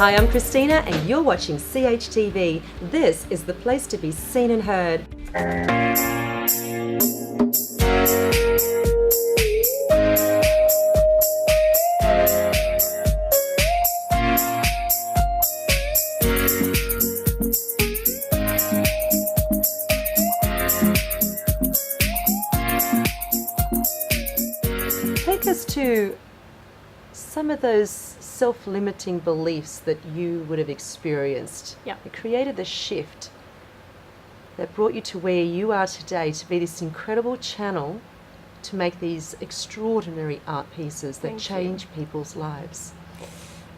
Hi, I'm Christina and you're watching CHTV. This is the place to be seen and heard. Take us to some of those self-limiting beliefs that you would have experienced. Yeah. It created the shift that brought you to where you are today, to be this incredible channel to make these extraordinary art pieces that Thank change people's lives.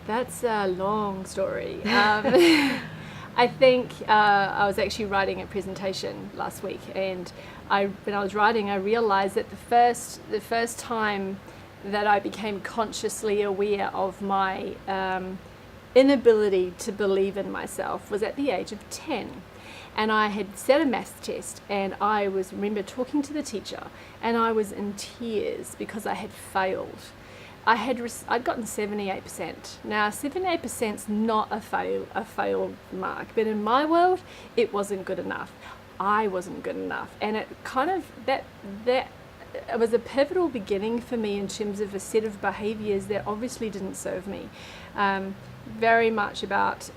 That's a long story. I think I was actually writing a presentation last week, and when I was writing, I realized that the first time that I became consciously aware of my inability to believe in myself was at the age of 10. And I had set a maths test, and I remember talking to the teacher, and I was in tears because I had failed. I'd gotten 78%. Now 78% is not a failed mark, but in my world, it wasn't good enough. I wasn't good enough, and it kind of it was a pivotal beginning for me in terms of a set of behaviours that obviously didn't serve me. Very much about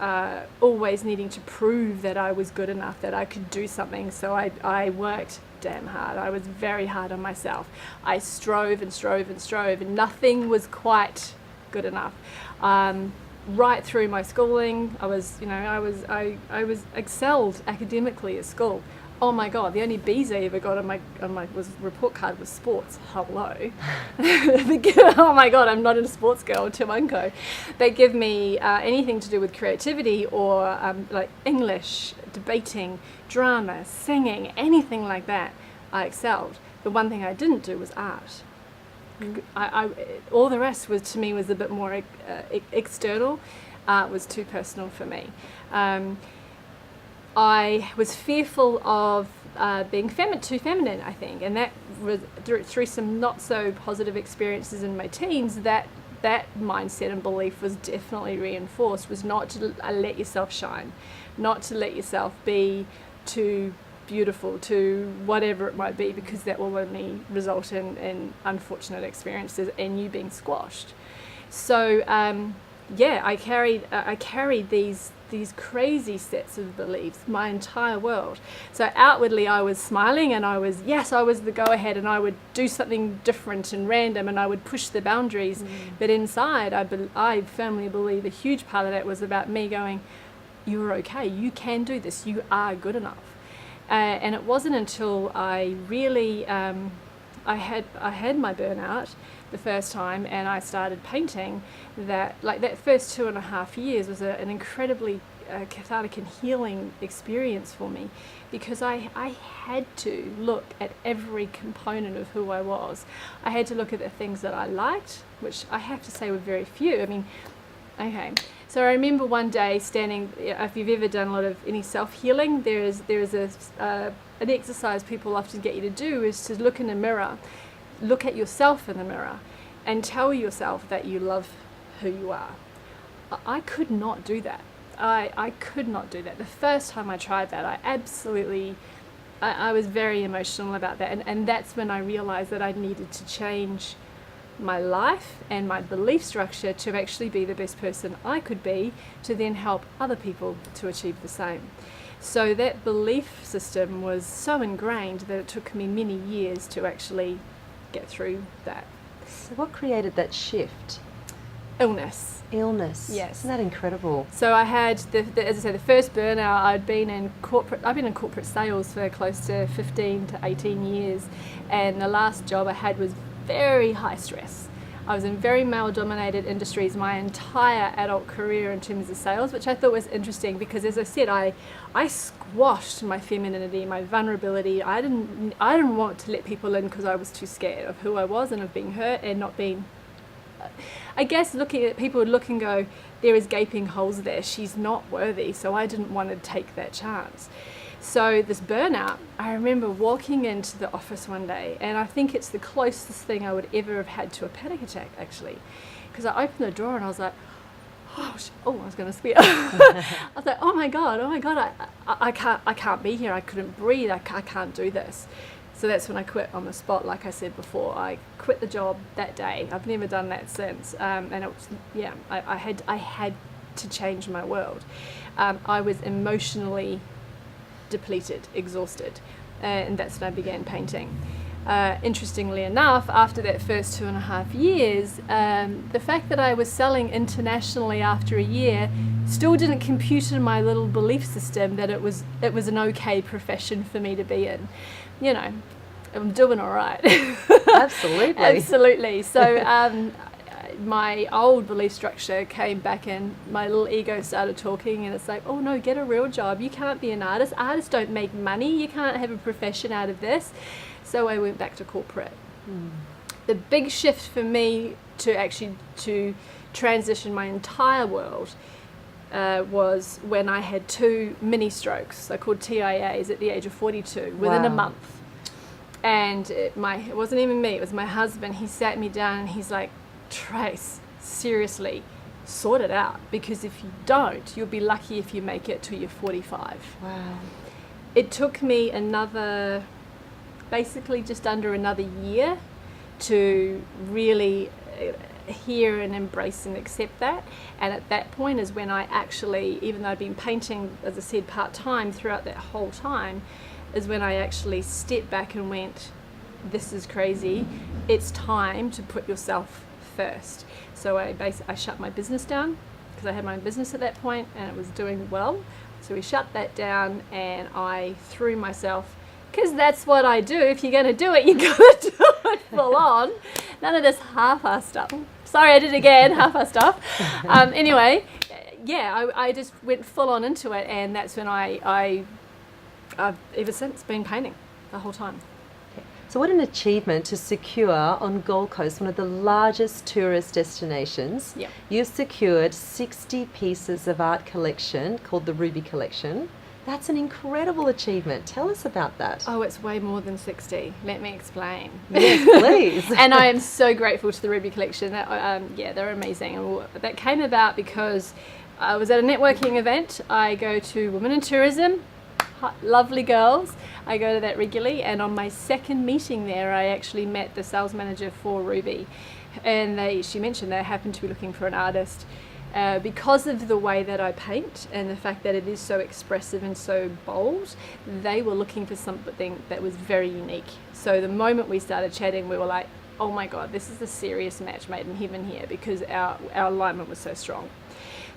always needing to prove that I was good enough, that I could do something. So I worked damn hard. I was very hard on myself. I strove and strove and strove, and nothing was quite good enough. Right through my schooling, I was excelled academically at school. Oh my God, the only B's I ever got on my report card was sports. Hello. Oh my God, I'm not a sports girl, Te Manko. They give me anything to do with creativity or like English, debating, drama, singing, anything like that, I excelled. The one thing I didn't do was art. All the rest was a bit more external. Art was too personal for me. I was fearful of being too feminine, I think, and that was through some not so positive experiences in my teens. That mindset and belief was definitely reinforced, was not to let yourself shine, not to let yourself be too beautiful, to whatever it might be, because that will only result in unfortunate experiences and you being squashed. So I carried these crazy sets of beliefs my entire world. So outwardly I was smiling, and I was the go-ahead, and I would do something different and random, and I would push the boundaries. But inside, I firmly believe a huge part of that was about me going, you're okay, you can do this, you are good enough. And it wasn't until I really I had my burnout the first time, and I started painting, that first 2.5 years was an incredibly cathartic and healing experience for me, because I had to look at every component of who I was. I had to look at the things that I liked, which I have to say were very few. I mean, okay. So I remember one day standing, if you've ever done a lot of any self-healing, there is an exercise people often get you to do, is to look in a mirror, look at yourself in the mirror, and tell yourself that you love who you are. I could not do that. I could not do that. The first time I tried that, I was very emotional about that, and that's when I realized that I needed to change my life and my belief structure to actually be the best person I could be, to then help other people to achieve the same. So that belief system was so ingrained that it took me many years to actually get through that. So what created that shift? Illness. Yes. Isn't that incredible? So I had, as I say, the first burnout. I've been in corporate sales for close to 15 to 18 years, and the last job I had was very high stress. I was in very male-dominated industries my entire adult career in terms of sales, which I thought was interesting because, as I said, I squashed my femininity, my vulnerability. I didn't want to let people in because I was too scared of who I was and of being hurt and not being. I guess looking at people would look and go, there is gaping holes there. She's not worthy, so I didn't want to take that chance. So this burnout, I remember walking into the office one day, and I think it's the closest thing I would ever have had to a panic attack, actually, because I opened the door and I was like, I was going to swear. I was like, oh my god, I can't be here. I couldn't breathe. I can't do this. So that's when I quit on the spot. Like I said before, I quit the job that day. I've never done that since. And it was, I had to change my world. I was emotionally depleted, exhausted, and that's when I began painting. Interestingly enough, after that first 2.5 years, the fact that I was selling internationally after a year still didn't compute in my little belief system that it was an okay profession for me to be in. You know, I'm doing all right. Absolutely. Absolutely. So my old belief structure came back in, my little ego started talking, and it's like, oh no, get a real job. You can't be an artist. Artists don't make money. You can't have a profession out of this. So I went back to corporate. The big shift for me to transition my entire world was when I had 2 mini strokes, so called TIAs, at the age of 42, within a month. And it wasn't even me, it was my husband. He sat me down and he's like, Trace, seriously, sort it out, because if you don't, you'll be lucky if you make it till you're 45. Wow. It took me basically just under another year to really hear and embrace and accept that. And at that point is when I actually, even though I'd been painting, as I said, part-time throughout that whole time, is when I actually stepped back and went, this is crazy. It's time to put yourself first. So I shut my business down, because I had my own business at that point and it was doing well. So we shut that down and I threw myself, because that's what I do. If you're going to do it, you got to do it full on. None of this half-ass stuff. Sorry, I did it again, half-ass stuff. Anyway, I just went full on into it, and that's when I've ever since been painting the whole time. So what an achievement to secure on Gold Coast, one of the largest tourist destinations. Yep. You've secured 60 pieces of art collection called the Ruby Collection. That's an incredible achievement. Tell us about that. Oh, it's way more than 60. Let me explain. Yes, please. And I am so grateful to the Ruby Collection. They're amazing. And that came about because I was at a networking event. I go to Women in Tourism, lovely girls. I go to that regularly, and on my second meeting there, I actually met the sales manager for Ruby, and she mentioned they happened to be looking for an artist. Because of the way that I paint and the fact that it is so expressive and so bold, they were looking for something that was very unique. So the moment we started chatting, we were like, oh my God, this is a serious match made in heaven here, because our alignment was so strong.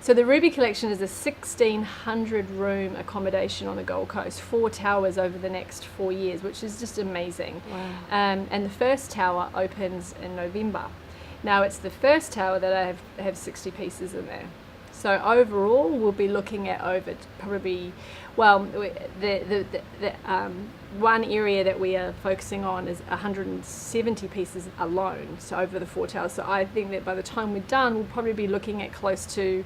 So the Ruby Collection is a 1,600 room accommodation on the Gold Coast, 4 towers over the next 4 years, which is just amazing. Wow. And the first tower opens in November. Now it's the first tower that I have 60 pieces in there. So overall, we'll be looking at over probably, well, the one area that we are focusing on is 170 pieces alone, so over the 4 towers. So I think that by the time we're done, we'll probably be looking at close to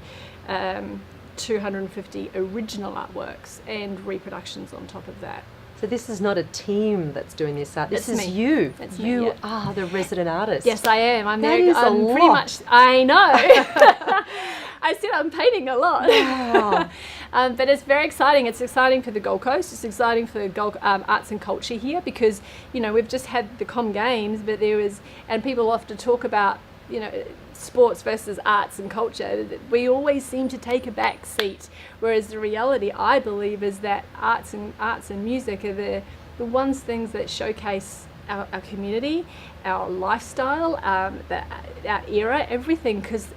250 original artworks and reproductions on top of that. So this is not a team that's doing this art. This It's is me. you. It's me, You yeah. are the resident artist. Yes, I am. I'm That there. is a I'm pretty lot. much. I know. I said I'm painting a lot. Wow. But it's very exciting. It's exciting for the Gold Coast. It's exciting for Gold arts and culture here, because we've just had the Com Games, but and people often talk about sports versus arts and culture. We always seem to take a back seat, whereas the reality, I believe, is that arts and music are the things that showcase our community, our lifestyle, our era, everything, because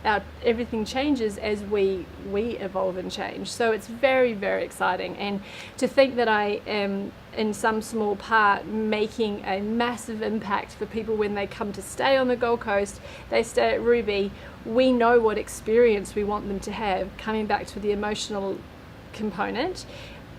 everything changes as we evolve and change. So it's very, very exciting, and to think that I am in some small part making a massive impact for people when they come to stay on the Gold Coast, they stay at Ruby. We know what experience we want them to have. Coming back to the emotional component,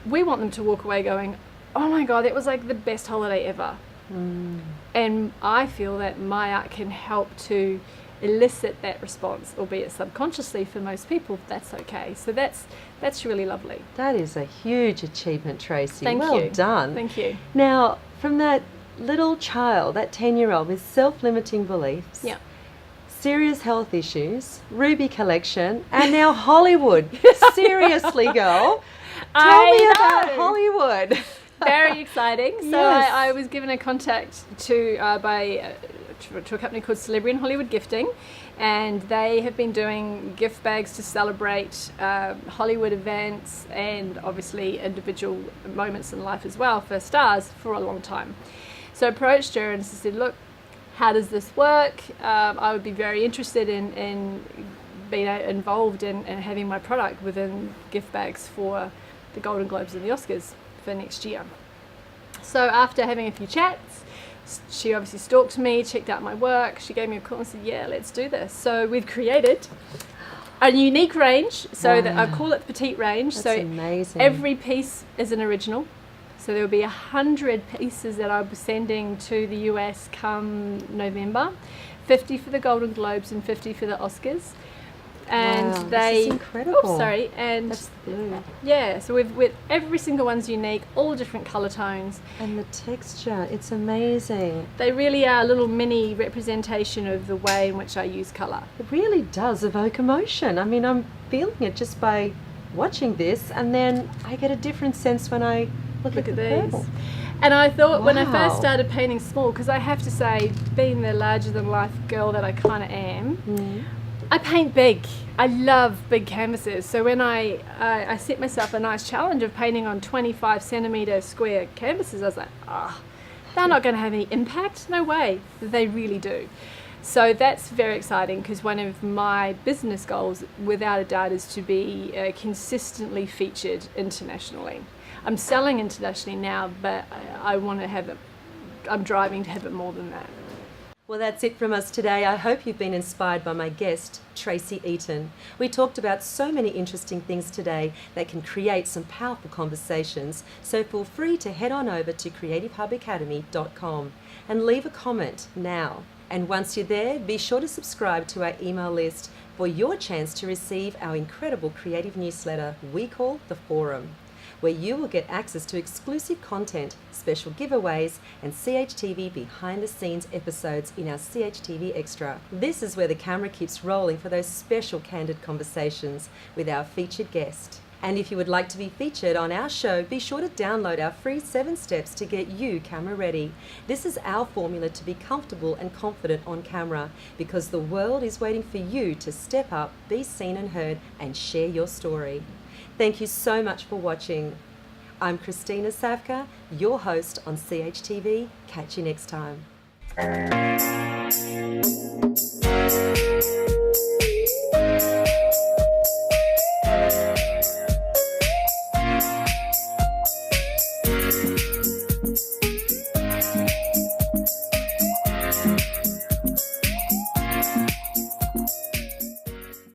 we want them to walk away going, oh my God, that was like the best holiday ever. And I feel that my art can help to elicit that response, albeit subconsciously for most people. That's okay. So that's really lovely. That is a huge achievement, Tracie. Thank well you. done. Thank you. Now, from that little child, that 10-year-old with self-limiting beliefs, Yeah. serious health issues, Ruby collection, and now Hollywood. Seriously, girl. Tell me about Hollywood. Very exciting. So Yes. I was given a contact to a company called Celebrity in Hollywood Gifting, and they have been doing gift bags to celebrate Hollywood events and obviously individual moments in life as well for stars for a long time. So I approached her and said, look, how does this work? I would be very interested in being involved in having my product within gift bags for the Golden Globes and the Oscars for next year. So after having a few chats, she obviously stalked me, checked out my work, she gave me a call and said, yeah, let's do this. So we've created a unique range, so that I call it the petite range. That's so amazing. every piece is an original. So there will be 100 pieces that I'll be sending to the US come November, 50 for the Golden Globes and 50 for the Oscars. And Wow, they, this is incredible. and That's blue. yeah, so with every single one's unique, all different colour tones. And the texture, it's amazing. They really are a little mini representation of the way in which I use colour. It really does evoke emotion. I mean, I'm feeling it just by watching this, and then I get a different sense when I look at the these. purple. And I thought when I Wow. first started painting small, because I have to say, being the larger than life girl that I kind of am, I paint big. I love big canvases. So when I set myself a nice challenge of painting on 25 centimetre square canvases, I was like, they're not going to have any impact. No way. They really do. So that's very exciting, because one of my business goals, without a doubt, is to be consistently featured internationally. I'm selling internationally now, but I want to have it, I'm driving to have it more than that. Well, that's it from us today. I hope you've been inspired by my guest, Tracie Eaton. We talked about so many interesting things today that can create some powerful conversations, so feel free to head on over to creativehubacademy.com and leave a comment now. And once you're there, be sure to subscribe to our email list for your chance to receive our incredible creative newsletter we call The Forum, where you will get access to exclusive content, special giveaways, and CHTV behind-the-scenes episodes in our CHTV Extra. This is where the camera keeps rolling for those special candid conversations with our featured guest. And if you would like to be featured on our show, be sure to download our free 7 steps to get you camera ready. This is our formula to be comfortable and confident on camera, because the world is waiting for you to step up, be seen and heard, and share your story. Thank you so much for watching. I'm Christina Savka, your host on CHTV. Catch you next time.